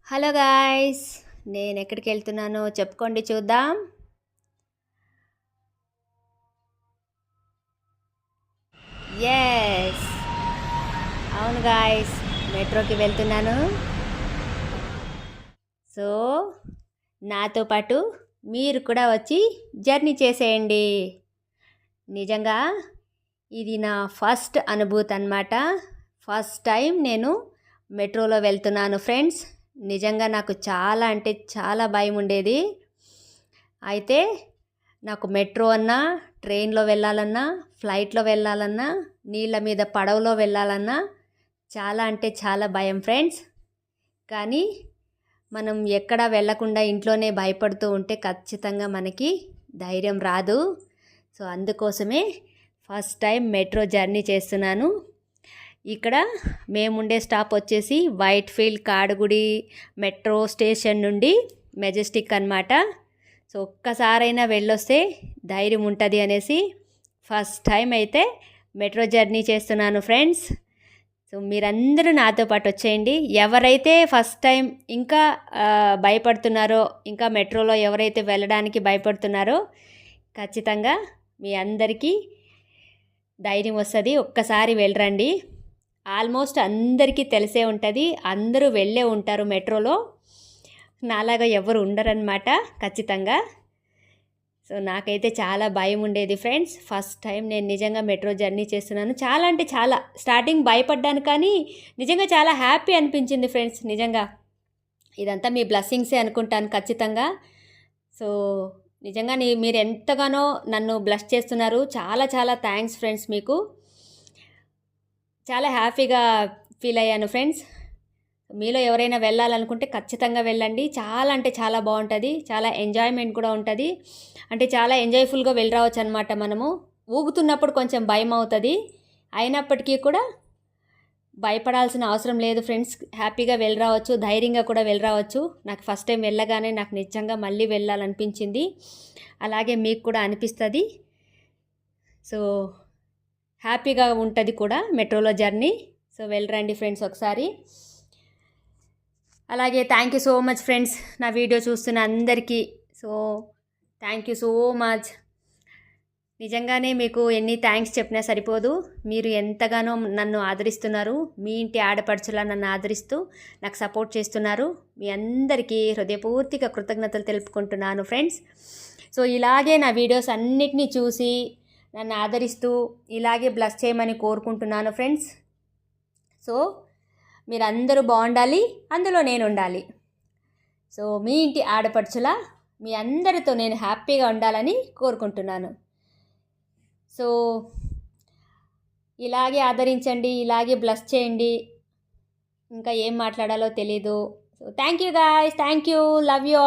Hello guys, నేను ఎక్కడికి వెళ్తున్నానో చెప్పుకోండి చూద్దాం. ఎస్, అవును గాయ్స్, మెట్రోకి వెళ్తున్నాను. సో నాతో పాటు మీరు కూడా వచ్చి జర్నీ చేసేయండి. నిజంగా ఇది నా ఫస్ట్ అనుభూతి అన్నమాట. ఫస్ట్ టైం నేను మెట్రోలో వెళ్తున్నాను ఫ్రెండ్స్. నిజంగా నాకు చాలా అంటే చాలా భయం ఉండేది. అయితే నాకు మెట్రో అన్నా, ట్రైన్లో వెళ్ళాలన్నా, ఫ్లైట్లో వెళ్ళాలన్నా, నీళ్ళ మీద పడవలో వెళ్ళాలన్నా చాలా అంటే చాలా భయం ఫ్రెండ్స్. కానీ మనం ఎక్కడా వెళ్ళకుండా ఇంట్లోనే భయపడుతూ ఉంటే ఖచ్చితంగా మనకి ధైర్యం రాదు. సో అందుకోసమే ఫస్ట్ టైం మెట్రో జర్నీ చేస్తున్నాను. ఇక్కడ మేముండే స్టాప్ వచ్చేసి వైట్ఫీల్డ్ కాడుగుడి మెట్రో స్టేషన్ నుండి మెజెస్టిక్ అన్నమాట. సో ఒక్కసారైనా వెళ్ళొస్తే ధైర్యం ఉంటుంది అనేసి ఫస్ట్ టైం అయితే మెట్రో జర్నీ చేస్తున్నాను ఫ్రెండ్స్. సో మీరందరూ నాతో పాటు వచ్చేయండి. ఎవరైతే ఫస్ట్ టైం ఇంకా భయపడుతున్నారో, ఇంకా మెట్రోలో ఎవరైతే వెళ్ళడానికి భయపడుతున్నారో ఖచ్చితంగా మీ అందరికీ ధైర్యం వస్తుంది. ఒక్కసారి వెళ్ళరండి. ఆల్మోస్ట్ అందరికీ తెలిసే ఉంటుంది, అందరూ వెళ్ళే ఉంటారు మెట్రోలో. నాలాగా ఎవరు ఉండరన్నమాట ఖచ్చితంగా. సో నాకైతే చాలా భయం ఉండేది ఫ్రెండ్స్. ఫస్ట్ టైం నేను నిజంగా మెట్రో జర్నీ చేస్తున్నాను. చాలా అంటే చాలా స్టార్టింగ్ భయపడ్డాను, కానీ నిజంగా చాలా హ్యాపీ అనిపించింది ఫ్రెండ్స్. నిజంగా ఇదంతా మీ బ్లెస్సింగ్సే అనుకుంటాను ఖచ్చితంగా. సో నిజంగా మీరు ఎంతగానో నన్ను బ్లెస్ చేస్తున్నారు. చాలా చాలా థ్యాంక్స్ ఫ్రెండ్స్. మీకు చాలా హ్యాపీగా ఫీల్ అయ్యాను ఫ్రెండ్స్. మీలో ఎవరైనా వెళ్ళాలనుకుంటే ఖచ్చితంగా వెళ్ళండి. చాలా అంటే చాలా బాగుంటుంది. చాలా ఎంజాయ్మెంట్ కూడా ఉంటుంది. అంటే చాలా ఎంజాయ్ఫుల్గా వెళ్ళి రావచ్చు అనమాట. మనము ఊగుతున్నప్పుడు కొంచెం భయం అవుతుంది, అయినప్పటికీ కూడా భయపడాల్సిన అవసరం లేదు ఫ్రెండ్స్. హ్యాపీగా వెళ్ళి రావచ్చు, ధైర్యంగా కూడా వెళ్ళి రావచ్చు. నాకు ఫస్ట్ టైం వెళ్ళగానే నాకు నిజంగా మళ్ళీ వెళ్ళాలనిపించింది. అలాగే మీకు కూడా అనిపిస్తుంది. సో హ్యాపీగా ఉంటుంది కూడా మెట్రోలో జర్నీ. సో వెళ్ళరండి ఫ్రెండ్స్ ఒకసారి. అలాగే thank you so much friends, నా వీడియో చూస్తున్న అందరికీ. So thank you so much. నిజంగానే మీకు ఎన్ని థ్యాంక్స్ చెప్పినా సరిపోదు. మీరు ఎంతగానో నన్ను ఆదరిస్తున్నారు. మీ ఇంటి ఆడపడుచులా నన్ను ఆదరిస్తూ నాకు సపోర్ట్ చేస్తున్నారు. మీ అందరికీ హృదయపూర్తిగా కృతజ్ఞతలు తెలుపుకుంటున్నాను ఫ్రెండ్స్. సో ఇలాగే నా వీడియోస్ అన్నిటినీ చూసి నన్ను ఆదరిస్తూ ఇలాగే బ్లెస్ చేయమని కోరుకుంటున్నాను ఫ్రెండ్స్. సో మీరందరూ బాగుండాలి, అందులో నేను ఉండాలి. సో మీ ఇంటి ఆడపడుచులా మీ అందరితో నేను హ్యాపీగా ఉండాలని కోరుకుంటున్నాను. సో ఇలాగే ఆదరించండి, ఇలాగే బ్లెస్ చేయండి. ఇంకా ఏం మాట్లాడాలో తెలీదు. So thank you guys, thank you, love you.